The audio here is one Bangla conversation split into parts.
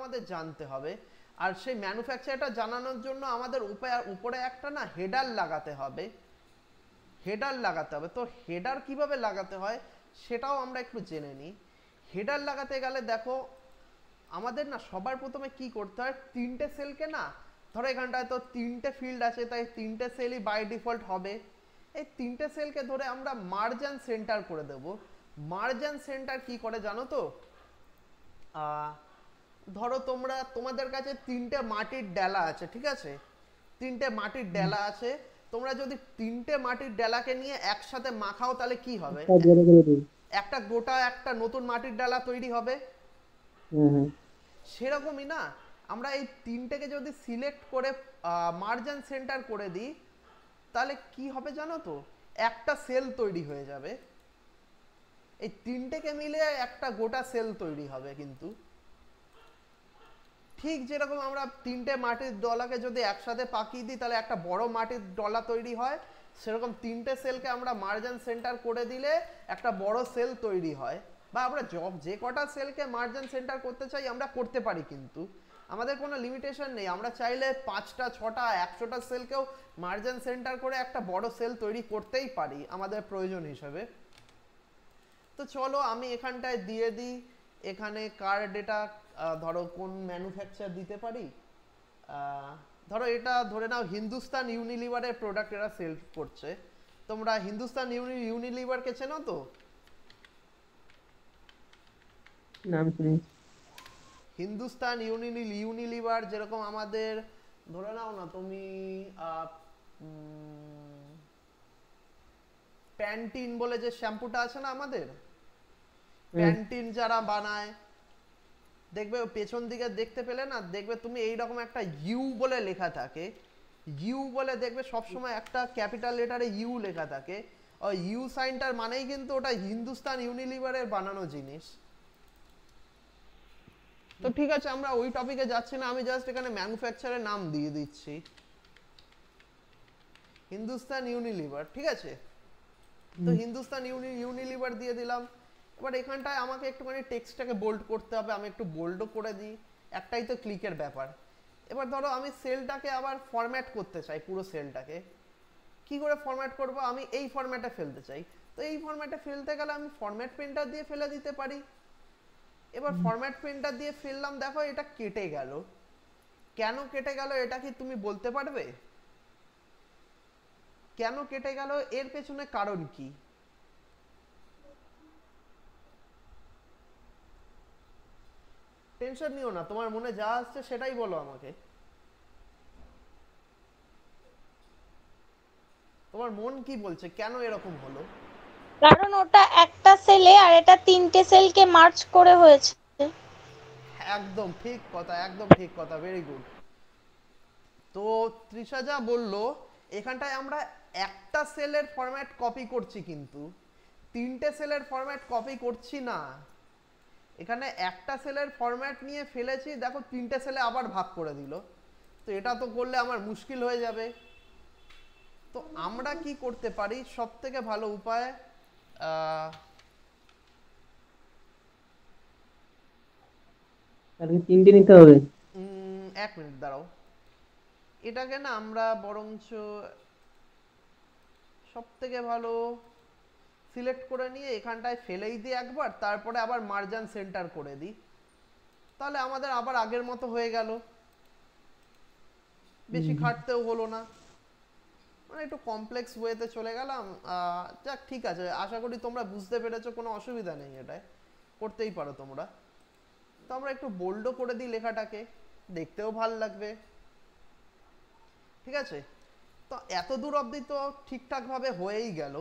আমাদের জানতে হবে। আর সেই ম্যানুফ্যাকচারটা জানানোর জন্য আমাদের উপরে একটা না হেডার লাগাতে হবে। হেডার লাগাতে হবে, তো হেডার কিভাবে লাগাতে হয় সেটাও আমরা একটু জেনে নিই। হেডার লাগাতে গেলে দেখো আমাদের না সবার প্রথমে কি করতে হয়, তিনটে সেলকে না, ধরো এখানটায় তো তিনটে ফিল্ড আছে, তাই তিনটে সেলই বাই ডিফল্ট হবে। এই তিনটে সেলকে ধরে আমরা মার্জান সেন্টার করে দেব। মার্জান সেন্টার কি করে জানো তো, ধরো তোমাদের কাছে তিনটে মাটির ডেলা আছে, ঠিক আছে, তিনটে মাটির ডেলা আছে, তোমরা যদি তিনটে মাটির ডেলাকে নিয়ে একসাথে মাখাও তাহলে কি হবে, একটা গোটা একটা নতুন মাটির ডেলা তৈরি হবে। সেরকমই না, আমরা এই তিনটেকে যদি সিলেক্ট করে মার্জান সেন্টার করে দিই তাহলে কি হবে জানো তো, একটা সেল তৈরি হয়ে যাবে। এই তিনটেকে মিলে একটা গোটা সেল তৈরি হবে। কিন্তু ঠিক যেরকম আমরা তিনটে মাটির ডলাকে যদি একসাথে পাকিয়ে দিই তাহলে একটা বড় মাটির ডলা তৈরি হয়, সেরকম তিনটে সেলকে আমরা মার্জান সেন্টার করে দিলে একটা বড় সেল তৈরি হয়। বা আমরা যে কটা সেলকে মার্জান সেন্টার করতে চাই আমরা করতে পারি, কিন্তু আমাদের কোনো লিমিটেশন নেই। আমরা চাইলে 5টা 6টা 100টা সেলকেও মার্জান সেন্টার করে একটা বড় সেল তৈরি করতেই পারি আমাদের প্রয়োজন হিসেবে। তো চলো আমি এখানটায় দিয়ে দিই, এখানে কার ডেটা, ধরো কোন ম্যানুফ্যাকচার দিতে পারি, ধরো এটা ধরে নাও হিন্দুস্তান ইউনিলিভারের প্রোডাক্ট এরা সেল করছে। তোমরা হিন্দুস্তান ইউনিলিভারকে চেনো তো? নাম শুনি। হিন্দুস্তান ইউনিলিভার যেরকম আমাদের, ধরে নাও না তুমি প্যান্টিন বলে যে শ্যাম্পুটা আছে না আমাদের, প্যান্টিন যারা বানায়, দেখবে পেছন দিকে দেখতে পেলে না, দেখবে তুমি এইরকম একটা ইউ বলে লেখা থাকে, ইউ বলে দেখবে সবসময় একটা ক্যাপিটাল লেটারে ইউ লেখা থাকে। ওই ইউ সাইনটার মানেই কিন্তু ওটা হিন্দুস্তান ইউনিলিভারের বানানো জিনিস। তো ঠিক আছে, আমরা ওই টপিকে যাচ্ছি না, আমি জাস্ট এখানে ম্যানুফ্যাকচারের নাম দিয়ে দিচ্ছি, হিন্দুস্তান ইউনিলিভার, ঠিক আছে। তো হিন্দুস্তান ইউনিলিভার দিয়ে দিলাম। এবার এখানটায় আমাকে একটুখানি টেক্সটটাকে বোল্ড করতে হবে, আমি একটু বোল্ডও করে দিই, একটাই তো ক্লিকের ব্যাপার। এবার ধরো আমি সেলটাকে আবার ফরম্যাট করতে চাই, পুরো সেলটাকে কি করে ফরম্যাট করব, আমি এই ফরম্যাটে ফেলতে চাই। তো এই ফরম্যাটে ফেলতে গেলে আমি ফরম্যাট প্রিন্টার দিয়ে ফেলে দিতে পারি। এবার ফরম্যাট প্রিন্টার দিয়ে ফেললাম, দেখো এটা কেটে গেল। কেন কেটে গেল এটা কি তুমি বলতে পারবে? কেন কেটে গেল, এর পেছনে কারণ কি? টেনশন নিও না, তোমার মনে যা আসছে সেটাই বলো আমাকে। তোমার মন কি বলছে, কেন এরকম হলো? কারণ ওটা একটা সেলে আর এটা তিনটে সেলকে মার্জ করে হয়েছে। একদম ঠিক কথা, একদম ঠিক কথা, ভেরি গুড। তো তৃষা যা বললো, এখানটায় আমরা একটা সেলের ফরম্যাট কপি করছি, কিন্তু তিনটে সেলের ফরম্যাট কপি করছি না। এখানে একটা সেলের ফরম্যাট নিয়ে ফেলেছি, দেখো তিনটে সেলে আবার ভাগ করে দিল। তো এটা তো করলে আমার মুশকিল হয়ে যাবে। তো আমরা কি করতে পারি, সব থেকে ভালো উপায়, তাহলে তিনটে নিতে হবে। 1 মিনিট দাঁড়াও, এটাকে না আমরা বরঞ্চ সব থেকে ভালো সিলেক্ট করে নিয়ে এখানটায় ফেলেই দিই একবার, তারপরে আবার মার্জান সেন্টার করে দিই, তাহলে আমাদের আবার আগের মতো হয়ে গেল, বেশি খাটতেও হলো না, মানে একটু কমপ্লেক্স ওয়েতে চলে গেলাম। যাক ঠিক আছে, আশা করি তোমরা বুঝতে পেরেছো, কোনো অসুবিধা নেই, এটাই করতেই পারো তোমরা। তো আমরা একটু বোল্ডও করে দিই লেখাটাকে, দেখতেও ভাল লাগবে, ঠিক আছে। তো এত দূর অবধি তো ঠিকঠাক ভাবে হয়েই গেল।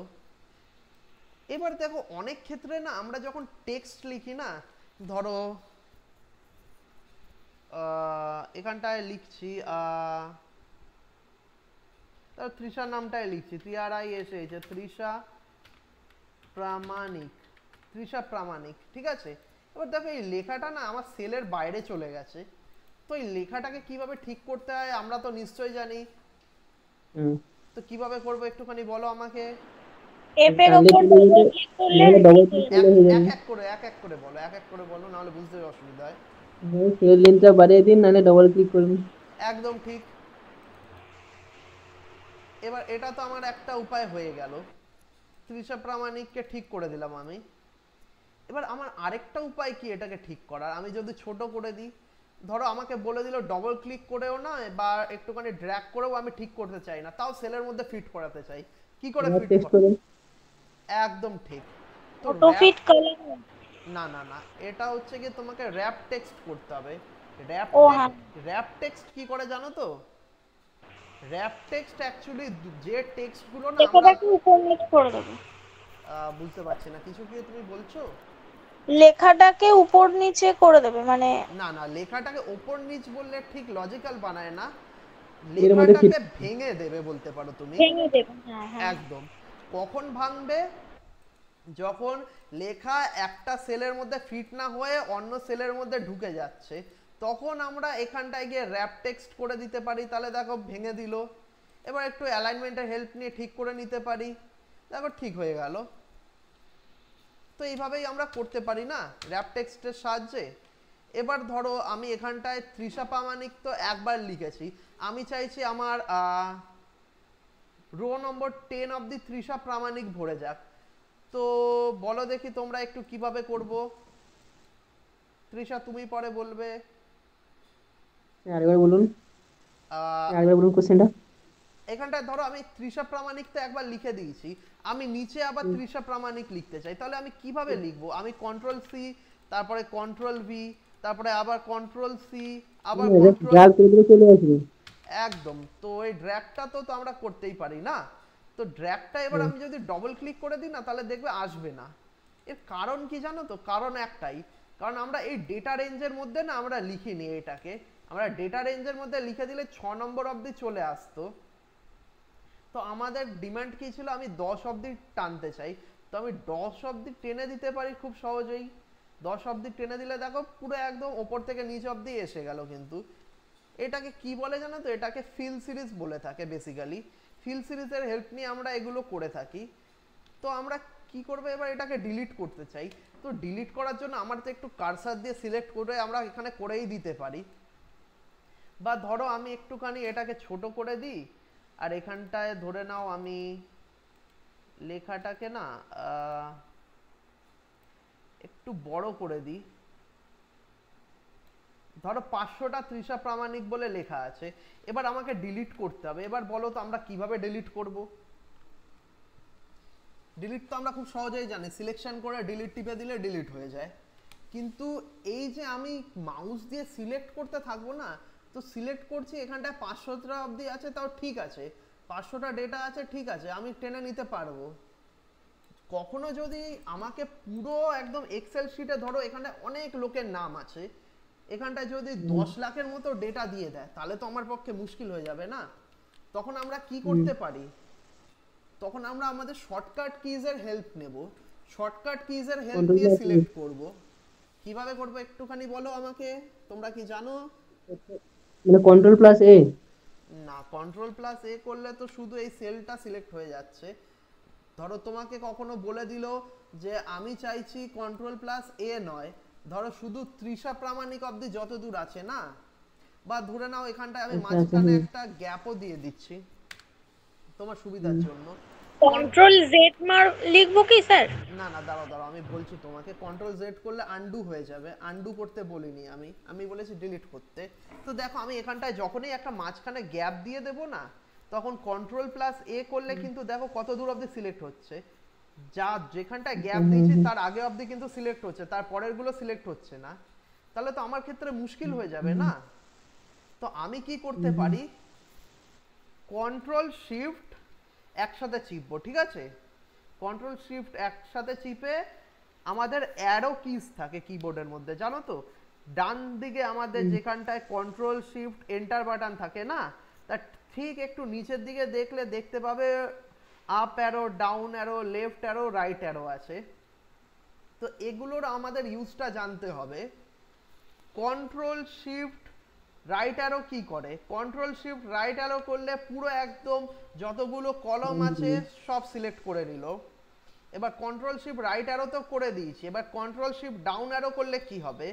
এবার দেখো অনেক ক্ষেত্রে না আমরা যখন টেক্সট লিখি না, ধরো এখানটায় লিখছি, তৃষা নামটায় লিখছি, TRISH, তৃষা প্রামাণিক, তৃষা প্রামাণিক, ঠিক আছে। এবার দেখো এই লেখাটা না আমার সেলের বাইরে চলে গেছে, তো এই লেখাটাকে কিভাবে ঠিক করতে হয় আমরা তো নিশ্চয়ই জানি। তো কিভাবে করবো একটুখানি বলো আমাকে। এফ এর উপর এক এক করে বলো, নাহলে বুঝতে অসুবিধা হয়। সেল লেন্থটা বাড়িয়ে দিন, নাহলে ডবল ক্লিক করুন। একদম ঠিক। এবার এটা তো আমার একটা উপায় হয়ে গেল, তৃষা প্রামাণিককে ঠিক করে দিলাম আমি। এবার আমার আরেকটা উপায় কি এটাকে ঠিক করার, আমি যদি ছোট করে দিই, ধরো আমাকে বলে দিল ডবল ক্লিক করেও না বা একটুখানি ড্র্যাগ করেও আমি ঠিক করতে চাই না, তাও সেলের মধ্যে ফিট করাতে চাই, কি করে র্যাপ ফিট টেক্সট করুন। একদম ঠিক। তো অটো র্যাপ, ফিট কালার। না না না, এটা হচ্ছে কি তোমাকে র্যাপ টেক্সট করতে হবে। র্যাপ ও টেক্সট, হ্যাঁ, র্যাপ টেক্সট কি করে জানো তো? র্যাপ টেক্সট অ্যাকচুয়ালি যে টেক্সট গুলো না আমরা লেখাটাকে উপর নিচ করে দেবো। বুঝতে পারছি না কিছু কি তুমি বলছো। লেখাটাকে উপর নিচে করে দেবে মানে। না না, লেখাটাকে ওপর নিচ বললে ঠিক লজিক্যাল বানায় না, এর মধ্যে ফিট। লেখাটাকে ভেঙে দেবে বলতে পারো তুমি। ভেঙে দেবে, হ্যাঁ হ্যাঁ। একদম। কখন ভাঙবে? যখন লেখা একটা সেলের মধ্যে ফিট না হয়ে অন্য সেলের মধ্যে ঢুকে যাচ্ছে, তখন আমরা এখানটায় গিয়ে র্যাপ টেক্সট করে দিতে পারি, তাহলে দেখো ভেঙে দিল। এবার একটু অ্যালাইনমেন্টের হেল্প নিয়ে ঠিক করে নিতে পারি, দেখো ঠিক হয়ে গেল। তো এইভাবেই আমরা করতে পারি না র্যাপ টেক্সটের সাহায্যে। এবার ধরো আমি এখানটায় তৃষা প্রামাণিক তো একবার লিখেছি, আমি চাইছি আমার রো নম্বর 10 অবধি তৃষা প্রামাণিক ভরে যাক। তো বলো দেখি তোমরা একটু কিভাবে করব। তৃষা তুমি পরে বলবে। আরেকবার বলুন, আহ, আরেকবার বলুন কোশ্চেনটা। এখানটায় ধরো আমি তৃষা প্রামাণিক তো একবার লিখে দিয়েছি, আমি নিচে আবার তৃষা প্রামাণিক লিখতে চাই, তাহলে আমি কিভাবে লিখবো? আমি কন্ট্রোল সি, তারপরে কন্ট্রোল ভি, তারপরে আবার কন্ট্রোল সি, আবার কন্ট্রোল, ড্র্যাগ করে দিলে চলে আসবে। একদম। তো এই ড্র্যাগটা তো তো আমরা করতেই পারি না, তো ড্র্যাগটা এবার আমি যদি ডবল ক্লিক করে দিই না, তাহলে দেখবে আসবে না। এর কারণ কি জানো তো? কারণ একটাই, কারণ আমরা এই ডেটা রেঞ্জের মধ্যে না আমরা লিখিনি এটাকে, আমরা ডেটা রেঞ্জের মধ্যে লিখে দিলে 6 নম্বর অবধি চলে আসতো। তো আমাদের ডিমান্ড কি ছিল, আমি 10 অবধি টানতে চাই, তো আমি 10 অবধি টেনে দিতে পারি খুব সহজেই। 10 অবধি টেনে দিলে দেখো পুরো একদম ওপর থেকে নিচ অবধি এসে গেল। কিন্তু এটাকে কি বলে জানো তো? এটাকে ফিল সিরিজ বলে থাকে বেসিক্যালি। ফিল সিরিজের হেল্প নিয়ে আমরা এগুলো করে থাকি। তো আমরা কি করব, এবার এটাকে ডিলিট করতে চাই, তো ডিলিট করার জন্য আমার তো একটু কারসার দিয়ে সিলেক্ট করে আমরা এখানে করেই দিতে পারি। বা ধরো আমি একটুখানি এটাকে ছোট করে দিই, আর এখানটায় ধরে নাও আমি লেখাটাকে না একটু বড় করে দিই, ধরো 500টা তৃষা প্রামাণিক বলে লেখা আছে। এবার আমাকে ডিলিট করতে হবে, এবার বলো তো আমরা কিভাবে ডিলিট করব? ডিলিট তো আমরা খুব সহজেই জানি, সিলেকশন করে ডিলিট টিপে দিলে ডিলিট হয়ে যায়। কিন্তু এই যে আমি মাউস দিয়ে সিলেক্ট করতে থাকবো না, তো সিলেক্ট করছি এখানটায় 500টা অবধি আছে, তাও ঠিক আছে, 500টা ডেটা আছে, ঠিক আছে, আমি টেনে নিতে পারবো। কখনো যদি আমাকে পুরো একদম এক্সেল শিটে, ধরো এখানে অনেক লোকের নাম আছে, এখানটায় যদি 10 লাখের মতো ডেটা দিয়ে দেয়, তাহলে তো আমার পক্ষে মুশকিল হয়ে যাবে না। তখন আমরা কি করতে পারি? তখন আমরা আমাদের শর্টকাট কিজের হেল্প নেব, শর্টকাট কিজের হেল্প নিয়ে সিলেক্ট করব। কিভাবে করব একটুখানি বলো আমাকে, তোমরা কি জানো? মানে কন্ট্রোল প্লাস এ। না, কন্ট্রোল প্লাস এ করলে তো শুধু এই সেলটা সিলেক্ট হয়ে যাচ্ছে। ধরো তোমাকে কখনো বলে দিল যে আমি চাইছি কন্ট্রোল প্লাস এ নয়, ধরো শুধু তৃষা প্রামাণিক অবধি যত দূর আছে না, বা ধরে নাও এখানটায় আমি মাঝখানে একটা গ্যাপও দিয়ে দিচ্ছি তোমার সুবিধার জন্য। কন্ট্রোল জেড মার লিখবো কি স্যার? না না, দাঁড়াও দাঁড়াও, আমি বলছি তোমাকে, কন্ট্রোল জেড করলে আনডু হয়ে যাবে, আনডু করতে বলিনি আমি, আমি বলেছি ডিলিট করতে। তো দেখো আমি এখানটায় যখনই একটা মাঝখানে গ্যাপ দিয়ে দেবো না, তখন কন্ট্রোল প্লাস এ করলে কিন্তু দেখো কত দূর অবধি সিলেক্ট হচ্ছে, যা যেখানটায় গ্যাপ দিয়েছি তার আগে অবধি কিন্তু সিলেক্ট হচ্ছে, তার পরের গুলো সিলেক্ট হচ্ছে না। তাহলে তো আমার ক্ষেত্রে মুশকিল হয়ে যাবে না। তো আমি কি করতে পারি, কন্ট্রোল শিফট একসাথে চিপবো, ঠিক আছে? কন্ট্রোল শিফট একসাথে চিপে আমাদের অ্যারো কিজ থাকে কিবোর্ডের মধ্যে, জানো তো? ডান দিকে আমাদের যেখানটায় কন্ট্রোল শিফট এন্টার বাটন থাকে না, তার ঠিক একটু নিচের দিকে দেখলে দেখতে পাবে up arrow, down arrow, left arrow, right arrow আছে। তো এগুলোর আমাদের ইউজটা জানতে হবে। কন্ট্রোল শিফট রাইট অ্যারো কি করে? কন্ট্রোল শিফট রাইট অ্যারো করলে পুরো একদম যতগুলো কলম আছে সব সিলেক্ট করে নিল। এবার কন্ট্রোল শিফট রাইট অ্যারো তো করে দিয়েছি, এবার কন্ট্রোল শিফট ডাউন অ্যারো করলে কি হবে?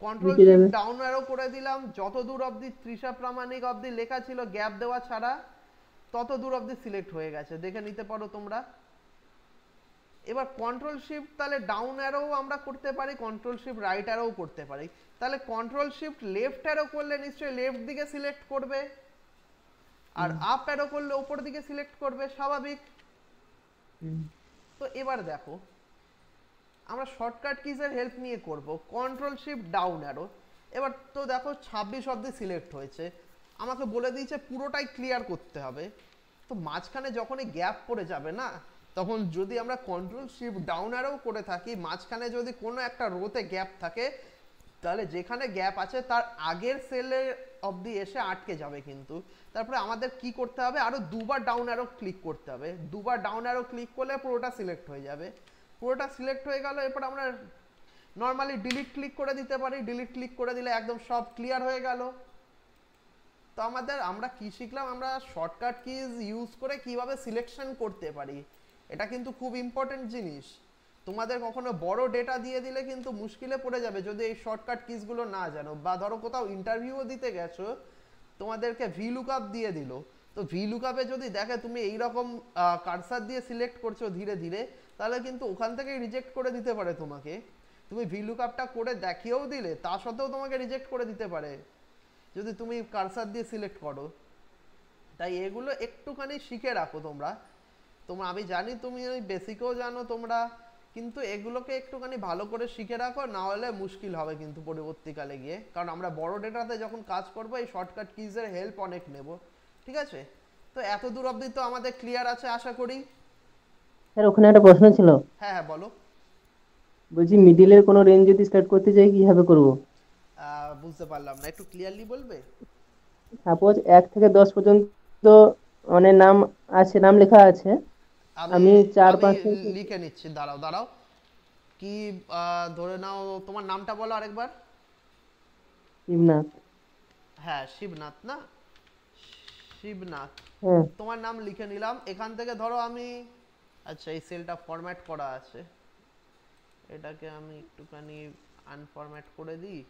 কন্ট্রোল নিচে যাবে। শিফট ডাউন অ্যারো করে দিলাম, যত দূর অবধি তৃষা প্রামাণিক অবধি লেখা ছিল গ্যাপ দেওয়া ছাড়া তত দূর অবধি সিলেক্ট হয়ে গেছে, দেখে নিতে পারো তোমরা। এবার কন্ট্রোল শিফট তাহলে ডাউন অ্যারো আমরা করতে পারি, কন্ট্রোল শিফট রাইট অ্যারোও করতে পারি। তাহলে কন্ট্রোল শিফট লেফট অ্যারো করলে নিশ্চয়ই লেফট দিকে সিলেক্ট করবে, আর আপ অ্যারো করলে উপর দিকে সিলেক্ট করবে, স্বাভাবিক। তো এবার দেখো আমরা শর্টকাট কিজের হেল্প নিয়ে করব কন্ট্রোল শিফট ডাউন অ্যারো। এবার তো দেখো 26 অবধি সিলেক্ট হয়েছে, আমাকে বলে দিয়েছে পুরোটাই ক্লিয়ার করতে হবে। তো মাঝখানে যখনই গ্যাপ পড়ে যাবে না, তখন যদি আমরা কন্ট্রোল শিফট ডাউন অ্যারো করে থাকি, মাঝখানে যদি কোনো একটা রোতে গ্যাপ থাকে, তাহলে যেখানে গ্যাপ আছে তার আগের সেলের অবধি এসে আটকে যাবে কিন্তু। তারপরে আমাদের কি করতে হবে, আরো দুবার ডাউন অ্যারো ক্লিক করতে হবে, দুবার ডাউন অ্যারো ক্লিক করলে পুরোটা সিলেক্ট হয়ে যাবে। পুরোটা সিলেক্ট হয়ে গেল, এরপর আমরা নর্মালি ডিলিট ক্লিক করে দিতে পারি, ডিলিট ক্লিক করে দিলে একদম সব ক্লিয়ার হয়ে গেল। তো আমরা কি শিখলাম, আমরা শর্টকাট কিজ ইউজ করে কিভাবে সিলেকশন করতে পারি, এটা কিন্তু খুব ইম্পর্টেন্ট জিনিস। তোমাদের কখনো বড় ডেটা দিয়ে দিলে কিন্তু মুশকিলে পড়ে যাবে যদি এই শর্টকাট কিজগুলো না জানো। বা ধরো কোথাও ইন্টারভিউও দিতে গেছো, তোমাদেরকে ভি লুকআপ দিয়ে দিল, তো ভি লুকআপে যদি দেখে তুমি এইরকম কার্সার দিয়ে সিলেক্ট করছো ধীরে ধীরে, তাহলে কিন্তু ওখান থেকেই রিজেক্ট করে দিতে পারে তোমাকে। তুমি ভি লুকআপটা করে দেখিয়েও দিলে তা সত্ত্বেও তোমাকে রিজেক্ট করে দিতে পারে যদি তুমি কার্সার দিয়ে সিলেক্ট করো। তাই এগুলো একটুখানি শিখে রাখো তোমরা। আমি জানি তুমি ওই বেসিকও জানো তোমরা, কিন্তু এগুলোকে একটুখানি ভালো করে শিখে রাখো, না হলে মুশকিল হবে কিন্তু পরবর্তীকালে গিয়ে। কারণ আমরা বড় ডেটাতে যখন কাজ করবো এই শর্টকাট কিজের হেল্প অনেক নেব, ঠিক আছে? তো এত দূর অবধি তো আমাদের ক্লিয়ার আছে আশা করি। স্যার ওখানে একটা প্রশ্ন ছিল, হ্যাঁ হ্যাঁ বলো। বলছি মিডিলের কোনো রেঞ্জ যদি স্টার্ট করতে চাই কিভাবে করব? বুঝতে পারলাম না, একটু ক্লিয়ারলি বলবে? সাপোজ 1 থেকে 10 পর্যন্ত মানে নাম আছে, নাম লেখা আছে, আমি আমি 4 আমি 5 লিখে নিচ্ছি, দাঁড়াও দাঁড়াও। কি ধরে নাও, তোমার নামটা বলো আরেকবার। শিবনাথ। হ্যাঁ শিবনাথ না, শিবনাথ। হ্যাঁ। তোমার নাম লিখে নিলাম। এখান থেকে ধরো আমি, আচ্ছা এই সেলটা ফরম্যাট করা আছে, এটাকে আমি একটুখানি আনফরম্যাট করে দিই।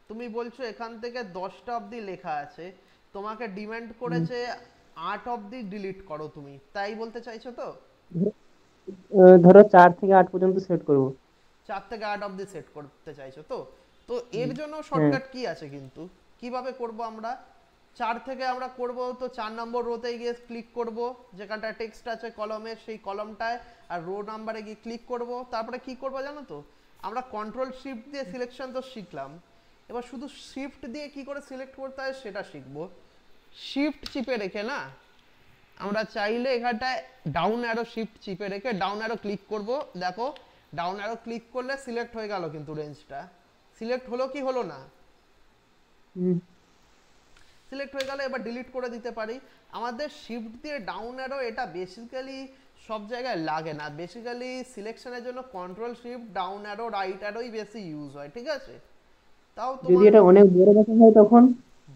তুমি বলছো এখান থেকে 10টা অবধি লেখা আছে, তোমাকে ডিমান্ড করেছে 8 অবধি ডিলিট করো, তুমি তাই বলতে চাইছো তো? ধরো 4 থেকে 8 পর্যন্ত সেট করব। 4 থেকে 8 অবধি সেট করতে চাইছো তো? তো এর জন্য হ্যাঁ। শর্টকাট কি আছে কিন্তু, কিভাবে করব আমরা? 4 থেকে আমরা করব তো 4 নম্বর রোতে গিয়ে ক্লিক করব, যেখানটা টেক্সট আছে কলমে সেই কলমটায়, আর রো নাম্বারে গিয়ে ক্লিক করব। তারপরে কি করব জানো তো, আমরা কন্ট্রোল শিফট দিয়ে সিলেকশন তো শিখলাম, এবার শুধু শিফট দিয়ে কি করে সিলেক্ট করতে হয় সেটা শিখবো। শিফট চিপে রেখে না, আমরা চাইলে এখানটায় ডাউন অ্যারো শিফট চিপে রেখে ডাউন অ্যারো ক্লিক করব। দেখো ডাউন অ্যারো ক্লিক করলে সিলেক্ট হয়ে গেল, কিন্তু রেঞ্জটা সিলেক্ট হলো কি হলো না? সিলেক্ট হয়ে গেল। এবার ডিলিট করে দিতে পারি। আমাদের শিফট দিয়ে ডাউন অ্যারো এটা বেসিক্যালি সব জায়গায় লাগে না, বেসিক্যালি সিলেকশনের জন্য control shift down arrow right অ্যারোই বেশি ইউজ হয়, ঠিক আছে? তাও যদি তোমার এটা অনেক বড় কথা হয় তখন?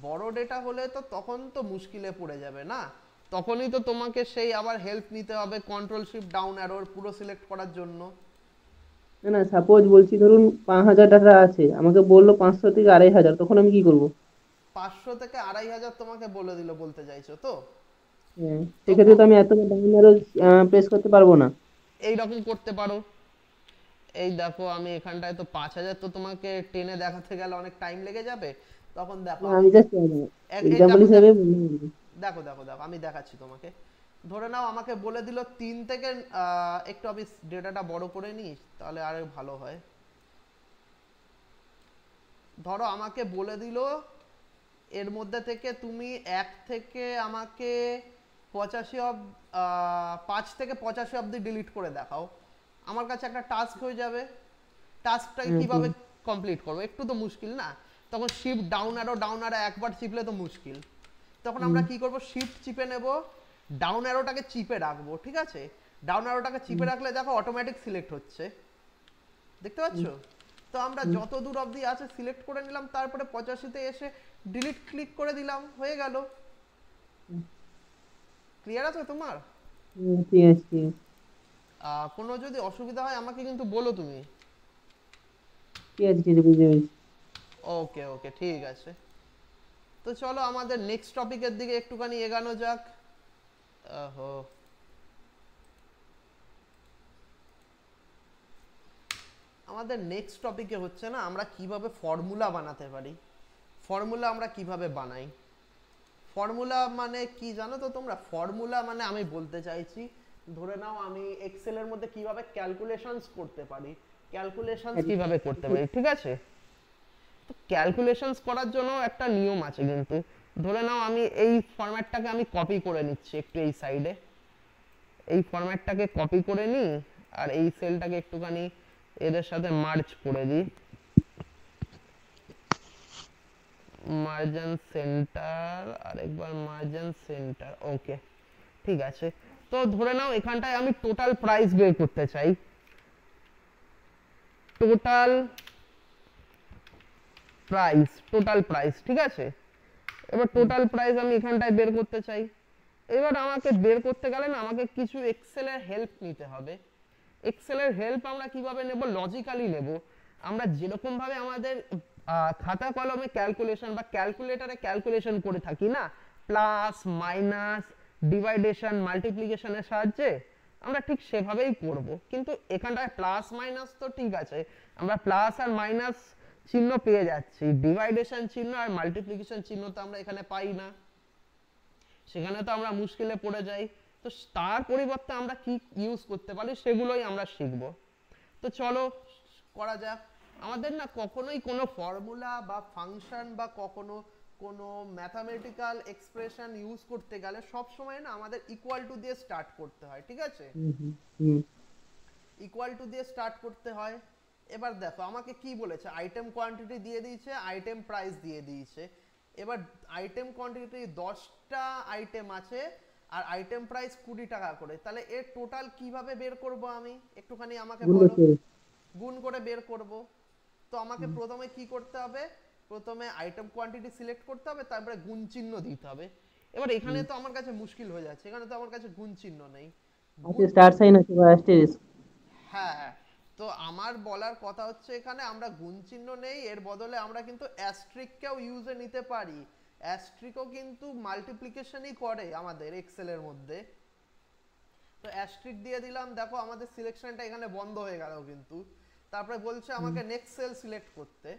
বড় ডেটা হলে তো তখন তো মুশকিলে পড়ে যাবে না, তখনই তো তোমাকে সেই আবার হেল্প নিতে হবে কন্ট্রোল শিফট ডাউন অ্যারোর পুরো সিলেক্ট করার জন্য। না না, সাপোজ বলছি ধরুন 5000 ডাটা আছে, আমাকে বললো 500 থেকে 2500, তখন আমি কি করব? 500 থেকে 2500 তোমাকে বলে দিল বলতে চাইছো তো? হ্যাঁ, সেক্ষেত্রে তো আমি এত ডাউন অ্যারো প্রেস করতে পারবো না। এইরকম করতে পারো। এই দেখো আমি এখানটায় তো 5000 তো তোমাকে টেনে দেখাতে গেলে অনেক টাইম লেগে যাবে, তখন দেখো না, আমি আমি জাস্ট এক্সাম্পল দেখো হিসেবে বললাম। দেখো দেখো দেখো আমি দেখাচ্ছি তোমাকে। ধরে নাও আমাকে বলে দিল 3 থেকে একটু আমি ডেটাটা বড় করে নিই তাহলে আরো ভালো হয়। ধরো আমাকে বলে দিল এর মধ্যে থেকে তুমি 1 থেকে আমাকে 5 থেকে 85 অবধি ডিলিট করে দেখাও। আমার কাছে একটা টাস্ক হয়ে যাবে। টাস্কটাকে কিভাবে কমপ্লিট করবো, একটু তো মুশকিল না? তখন শিফট ডাউন অ্যারো একবার চিপলে তো মুশকিল। তখন আমরা কি করব, শিফট চিপে নেব, ডাউন অ্যারোটাকে চিপে রাখবো, ঠিক আছে? ডাউন অ্যারোটাকে চিপে রাখলে দেখো অটোমেটিক সিলেক্ট হচ্ছে, দেখতে পাচ্ছো? তো আমরা যত দূর অবধি আছে সিলেক্ট করে নিলাম, তারপরে 85তে এসে ডিলিট ক্লিক করে দিলাম, হয়ে গেল। ক্লিয়ার আছে তোমার? ঠিক আছে, ঠিক আছে। কোনো যদি অসুবিধা হয় আমাকে কিন্তু বলো তুমি। ঠিক আছে, ঠিক আছে, বুঝতে পেরেছি। ওকে ওকে ঠিক আছে। তো চলো আমাদের নেক্সট টপিকের দিকে একটুখানি এগানো যাক। ওহো, আমাদের নেক্সট টপিকে হচ্ছে না আমরা কিভাবে ফর্মুলা বানাতে পারি। ফর্মুলা আমরা কিভাবে বানাই, ফর্মুলা মানে কি জানো তো তোমরা? ফর্মুলা মানে আমি বলতে চাইছি, ধরে নাও আমি এক্সেল এর মধ্যে কিভাবে ক্যালকুলেশনস করতে পারি, ক্যালকুলেশনস কিভাবে করতে পারি, ঠিক আছে? তো ক্যালকুলেশনস করার জন্য একটা নিয়ম আছে কিন্তু। ধরে নাও আমি এই ফরম্যাটটাকে আমি কপি করে নিচ্ছি একটু এই সাইডে, এই ফরম্যাটটাকে কপি করে নিই আর এই সেলটাকে একটুখানি এদের সাথে মার্জ করে দিই, মার্জিন সেন্টার, আরেকবার মার্জিন সেন্টার, ওকে ঠিক আছে। তো ধরে নাও এখানটায় আমি টোটাল প্রাইস বের করতে চাই, টোটাল প্রাইস, ঠিক আছে? এবার টোটাল প্রাইস আমি এখানটায় বের করতে চাই। এবার আমাকে বের করতে গেলে না আমাকে কিছু এক্সেলের হেল্প নিতে হবে। এক্সেলের হেল্প আমরা কিভাবে নেব? লজিক্যালি নেব। আমরা যেরকম ভাবে আমাদের খাতা কলমে ক্যালকুলেশন বা ক্যালকুলেটরে ক্যালকুলেশন করে থাকি না, প্লাস মাইনাস ডিভাইডেশন মাল্টিপ্লিকেশনের সাহায্যে, আমরা ঠিক সেভাবেই করব। কিন্তু এখানটায় প্লাস মাইনাস তো ঠিক আছে, আমরা প্লাস আর মাইনাস চিহ্ন পেয়ে যাচ্ছি, ডিভাইডেশন চিহ্ন আর মাল্টিপ্লিকেশন চিহ্ন তো আমরা এখানে পাই না, সেখানে তো আমরা মুশকিলে পড়ে যাই। তো তার পরিবর্তে আমরা কি ইউজ করতে পারি সেগুলোই আমরা শিখব। তো চলো করা যাক। আমাদের না কখনোই কোনো ফর্মুলা বা ফাংশন বা কখনো কোনো ম্যাথামেটিক্যাল এক্সপ্রেশন ইউজ করতে গেলে সব সময় না আমাদের ইকুয়াল টু দিয়ে স্টার্ট করতে হয়, ঠিক আছে? ইকুয়াল টু দিয়ে স্টার্ট করতে হয়। এবার দেখো আমাকে কি বলেছে, আইটেম কোয়ান্টিটি দিয়ে দিয়েছে, আইটেম প্রাইস দিয়ে দিয়েছে। এবার আইটেম কোয়ান্টিটি 10টা আইটেম আছে আর আইটেম প্রাইস 20 টাকা করে, তাহলে এর টোটাল কিভাবে বের করব আমি? একটুখানি আমাকে বলো। গুণ করে বের করব। তো আমাকে প্রথমে কি করতে হবে? প্রথমে আইটেম কোয়ান্টিটি সিলেক্ট করতে হবে, তারপরে গুণ চিহ্ন দিতে হবে। এবার এখানে তো আমার কাছে মুশকিল হয়ে যাচ্ছে, এখানে তো আমার কাছে গুণ চিহ্ন নেই। আচ্ছা, স্টার সাইন আছে বা অ্যাস্টেরিস্ক। হ্যাঁ, তো আমার বলার কথা হচ্ছে এখানে আমরা গুণ চিহ্ন নেই, এর বদলে আমরা কিন্তু অ্যাস্ট্রিককেও ইউজে নিতে পারি। অ্যাস্ট্রিকও কিন্তু মাল্টিপ্লিকেশনই করে আমাদের এক্সেল এর মধ্যে। তো অ্যাস্ট্রিক দিয়ে দিলাম, দেখো আমাদের সিলেকশনটা এখানে বন্ধ হয়ে গেল কিন্তু। তারপরে বলছে আমাকে নেক্সট সেল সিলেক্ট করতে।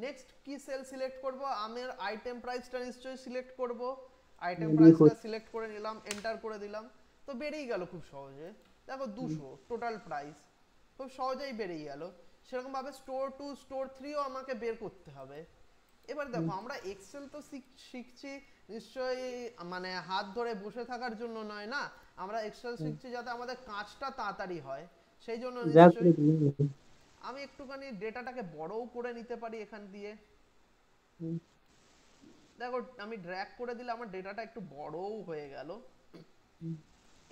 নেক্সট কি সেল সিলেক্ট করব? আমার আইটেম প্রাইসটা নিশ্চয়ই সিলেক্ট করব। আইটেম প্রাইসটা সিলেক্ট করে নিলাম, এন্টার করে দিলাম, তো বেরিয়ে গেল খুব সহজে। দেখো 200 টোটাল প্রাইস, খুব সহজেই বেরিয়ে গেল। সেরকম ভাবে স্টোর 2 স্টোর 3ও আমাকে বের করতে হবে। এবার দেখো আমরা এক্সেল তো শিখছি নিশ্চয়ই মানে হাত ধরে বসে থাকার জন্য নয় না, আমরা এক্সেল শিখছি যাতে আমাদের কাজটা তাড়াতাড়ি হয়, সেই জন্য নিশ্চয়ই আমি একটুখানি ডেটাটাকে বড়ও করে নিতে পারি এখান দিয়ে। দেখো আমি ড্র্যাগ করে দিলে আমার ডেটাটা একটু বড়ও হয়ে গেল।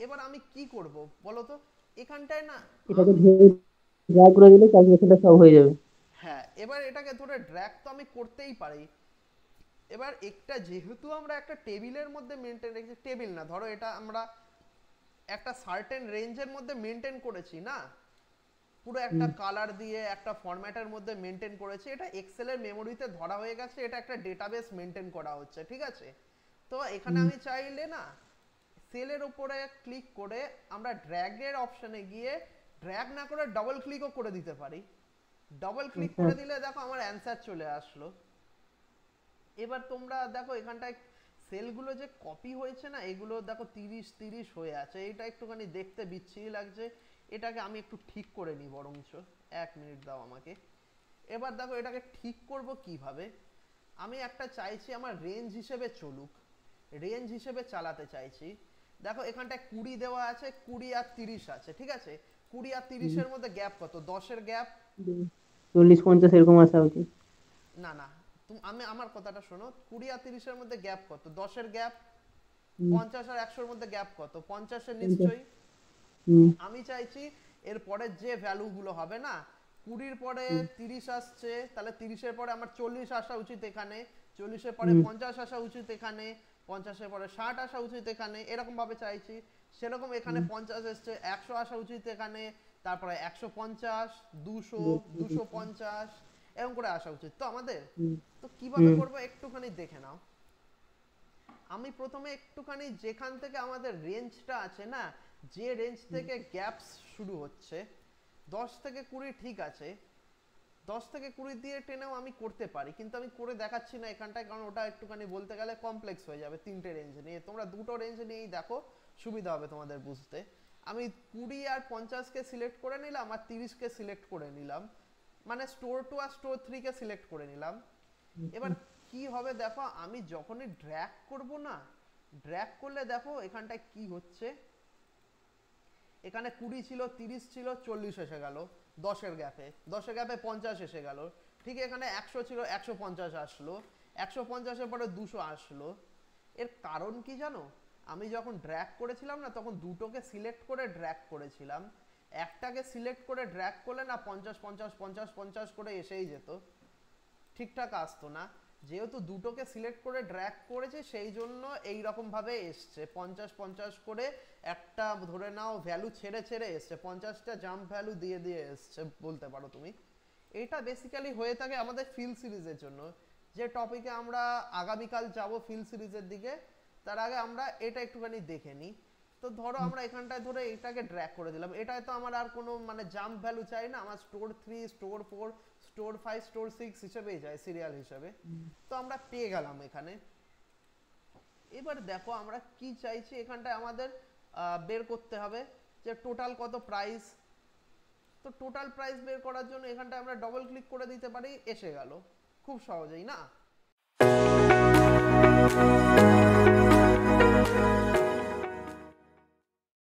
এবার আমি কি করব বলো তো? এখানটায় না এটাকে ড্র্যাগ করে দিলে ক্যালকুলেশনটা সব হয়ে যাবে। হ্যাঁ, এবার এটাকে ধরে ড্র্যাগ তো আমি করতেই পারি। এবার একটা যেহেতু আমরা একটা টেবিলের মধ্যে মেনটেন রেখেছি, টেবিল না, ধরো এটা আমরা একটা সার্টেন রেঞ্জের মধ্যে মেনটেন করেছি না, পুরো একটা কালার দিয়ে একটা ফরম্যাটের মধ্যে মেনটেন করেছি, এটা এক্সেল এর মেমোরিতে ধরা হয়ে গেছে, এটা একটা ডেটাবেস মেনটেন করা হচ্ছে, ঠিক আছে? তো এখানে আমি চাইলে না সেলের উপরে ক্লিক করে আমরা ড্র্যাগের অপশনে গিয়ে ড্র্যাগ না করে ডাবল ক্লিকও করে দিতে পারি। ডাবল ক্লিক করে দিলে দেখো আমার অ্যানসার চলে আসলো। এবার তোমরা দেখো এখানটায় সেলগুলো যে কপি হয়েছে না, এগুলো দেখো 30 হয়ে আছে, এটা একটুখানি দেখতে বিচ্ছিরি লাগছে, এটাকে আমি একটু ঠিক করে নিই বরঞ্চ। 1 মিনিট দাও আমাকে। এবার দেখো এটাকে ঠিক করব কিভাবে? আমি একটা চাইছি আমার রেঞ্জ হিসেবে চলুক, রেঞ্জ হিসেবে চালাতে চাইছি। দেখো এখানটায় 20 দেওয়া আছে, 20 আর 30 আছে, ঠিক আছে? 20 আর 30 এর মধ্যে গ্যাপ কত? 10 এর গ্যাপ। 40-50 এরকম আসা উচিত। না না, তুমি আমার কথাটা শোনো, 20 আর 30 এর মধ্যে গ্যাপ কত? 10 এর গ্যাপ। 50 আর 100 এর মধ্যে গ্যাপ কত? 50 এর নিশ্চয়ই। আমি চাইছি এর পরে যে ভ্যালু গুলো হবে না, 20 এর পরে 30 আসছে, তাহলে 30 এর পরে আমার 40 আসা উচিত এখানে, 40 এর পরে 50 আসা উচিত এখানে, 50 এর পরে 60 আসা উচিত এখানে, এরকম ভাবে চাইছি। সেরকম এখানে 50 এসছে, 100 আসা উচিত এখানে, তারপরে 150, 200, 250, এরকম করে আসা উচিত তো আমাদের। হুম, তো কিভাবে হুম, করবো একটুখানি দেখে নাও। আমি প্রথমে একটুখানি যেখান থেকে আমাদের রেঞ্জটা আছে না, যে রেঞ্জ থেকে গ্যাপস শুরু হচ্ছে 10 থেকে 20 ঠিক আছে, 10 থেকে 20 দিয়ে টেনেও আমি করতে পারি, কিন্তু আমি করে দেখাচ্ছি না এখানটায়, কারণ ওটা একটুখানি বলতে গেলে কমপ্লেক্স হয়ে যাবে। তিনটে রেঞ্জ নিয়ে তোমরা দুটো রেঞ্জ নিয়েই দেখো, সুবিধা হবে তোমাদের বুঝতে। আমি 20 আর 50 কে সিলেক্ট করে নিলাম আর 30 কে সিলেক্ট করে নিলাম, মানে স্টোর 2 আর স্টোর 3 কে সিলেক্ট করে নিলাম। এবার কি হবে দেখো, আমি যখনই ড্র্যাগ করব না, ড্র্যাগ করলে দেখো এখানটায় কি হচ্ছে, এখানে 20 ছিল, 30 ছিল, 40 এসে গেল 10 এর গ্যাপে, 10 এর গ্যাপে 50 এসে গেল। ঠিক এখানে 100 ছিল, 150 আসলো, 150 এর পরে 200 আসলো। এর কারণ কি জানো, আমি যখন ড্র্যাগ করেছিলাম না তখন দুটোকে সিলেক্ট করে ড্র্যাগ করেছিলাম, একটাকে সিলেক্ট করে ড্র্যাগ করলে না 50 50 50 50 করে এসেই যেত, ঠিকঠাক আসতো না। যেহেতু দুটোকে সিলেক্ট করে ড্র্যাগ করেছে সেই জন্য এই রকম ভাবে এসছে 50 50 করে, একটা ধরে নাও ভ্যালু ছেড়ে ছেড়ে এসছে, 50টা জাম্প ভ্যালু দিয়ে দিয়ে এসছে বলতে পারো তুমি। এটা বেসিক্যালি হয়ে থাকে আমাদের ফিল সিরিজের জন্য, যে টপিকে আমরা আগামীকাল যাব ফিল সিরিজের দিকে। তার আগে আমরা এটা একটুখানি দেখে নিই। তো ধরো আমরা এখানটায় ধরে এটাকে ড্র্যাগ করে দিলাম, এটায় তো আমার আর কোনো মানে জাম্প ভ্যালু চাই না, আমার স্টোর 3 স্টোর 4 স্টোর 5 স্টোর 6 হিসেবেই যায় সিরিয়াল হিসেবে। তো আমরা পেয়ে গেলাম এখানে। এবার দেখো আমরা কি চাইছি এখানটায় আমাদের বের করতে হবে যে টোটাল কত প্রাইস। তো টোটাল প্রাইস বের করার জন্য এখানটায় আমরা ডবল ক্লিক করে দিতে পারি, এসে গেল খুব সহজেই না।